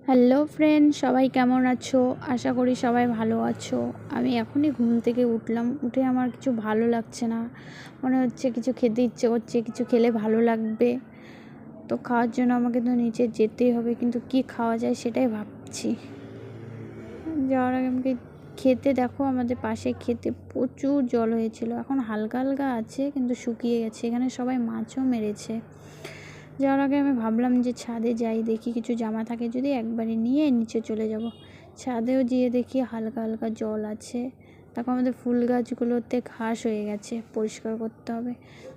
Hello friend, সবাই কেমন আছো? আশা করি সবাই ভালো আছো। আমি এখনই ঘুম থেকে উঠলাম। উঠে আমার কিছু ভালো লাগছে না, মনে হচ্ছে কিছু খেতে ইচ্ছে করছে, কিছু খেলে ভালো লাগবে। তো খাওয়ার জন্য আমাকে তো নিচে যেতেই হবে, কিন্তু কি খাওয়া যায় সেটাই ভাবছি। যাওয়ার আগে আমাকে খেতে দেখো, আমাদের পাশে খেতে প্রচুর জল হয়েছিল, এখন হালকা হালকা আছে কিন্তু শুকিয়ে গেছে। এখানে সবাই মাছও মেরেছে। যাওয়ার আগে আমি ভাবলাম যে ছাদে যাই, দেখি কিছু জামা থাকে যদি একবারে নিয়ে নিচে চলে যাব। ছাদেও গিয়ে দেখি হালকা হালকা জল আছে। তারপর আমাদের ফুল গাছগুলোতে ঘাস হয়ে গেছে, পরিষ্কার করতে হবে।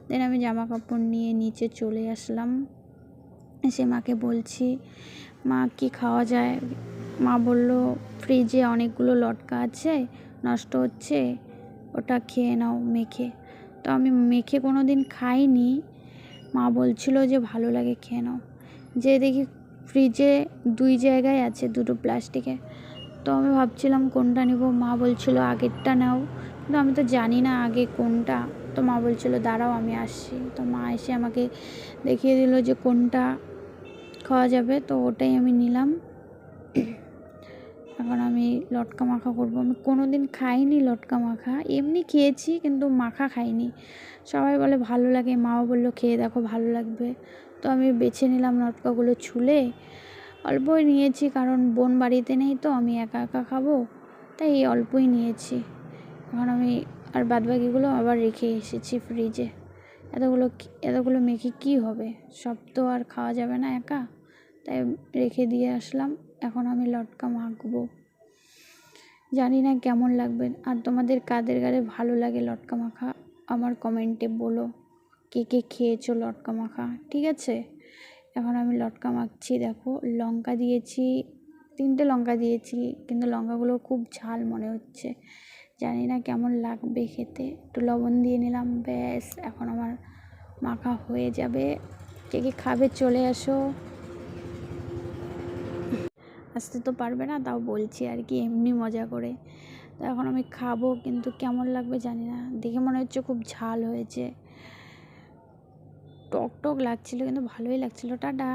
দেন আমি জামা কাপড় নিয়ে নিচে চলে আসলাম। এসে মাকে বলছি, মা কি খাওয়া যায়? মা বলল ফ্রিজে অনেকগুলো লটকা আছে, নষ্ট হচ্ছে, ওটা খেয়ে নাও মেখে। তো আমি মেখে কোনো দিন খাইনি। মা বলছিল যে ভালো লাগে, খেয়ে নাও। যে দেখি ফ্রিজে দুই জায়গায় আছে, দুটো প্লাস্টিকে। তো আমি ভাবছিলাম কোনটা নেব। মা বলছিল আগেরটা নাও, কিন্তু আমি তো জানি না আগে কোনটা। তো মা বলছিল দাঁড়াও আমি আসছি। তো মা এসে আমাকে দেখিয়ে দিল যে কোনটা খাওয়া যাবে। তো ওটাই আমি নিলাম। এখন আমি লটকা মাখা করবো। আমি কোনো দিন খাইনি লটকা মাখা, এমনি খেয়েছি কিন্তু মাখা খাইনি। সবাই বলে ভালো লাগে, মাও বললো খেয়ে দেখো ভালো লাগবে। তো আমি বেছে নিলাম লটকাগুলো ছুলে। অল্পই নিয়েছি, কারণ বোন বাড়িতে নেই, তো আমি একা একা খাবো, তাই অল্পই নিয়েছি। এখন আমি আর বাদবাকিগুলো আবার রেখে এসেছি ফ্রিজে। এতগুলো মেখে কী হবে, সব তো আর খাওয়া যাবে না একা, তাই রেখে দিয়ে আসলাম। এখন আমি লটকা মাখবো। জানি না কেমন লাগবে, আর তোমাদের কাদের কাদের ভালো লাগে লটকা মাখা আমার কমেন্টে বলো। কে কে খেয়েছো লটকা মাখা, ঠিক আছে? এখন আমি লটকা মাখছি। দেখো লঙ্কা দিয়েছি, 3টে লঙ্কা দিয়েছি, কিন্তু লঙ্কাগুলো খুব ঝাল মনে হচ্ছে। জানি না কেমন লাগবে খেতে। একটু লবণ দিয়ে নিলাম, ব্যাস এখন আমার মাখা হয়ে যাবে। কে কে খাবে চলে আসো। আসতে তো পারবে না, তাও বলছি আর কি, এমনি মজা করে। তো এখন আমি খাবো, কিন্তু কেমন লাগবে জানি না। দেখে মনে হচ্ছে খুব ঝাল হয়েছে, টক টক লাগছিল, কিন্তু ভালোই লাগছিল। টাটা।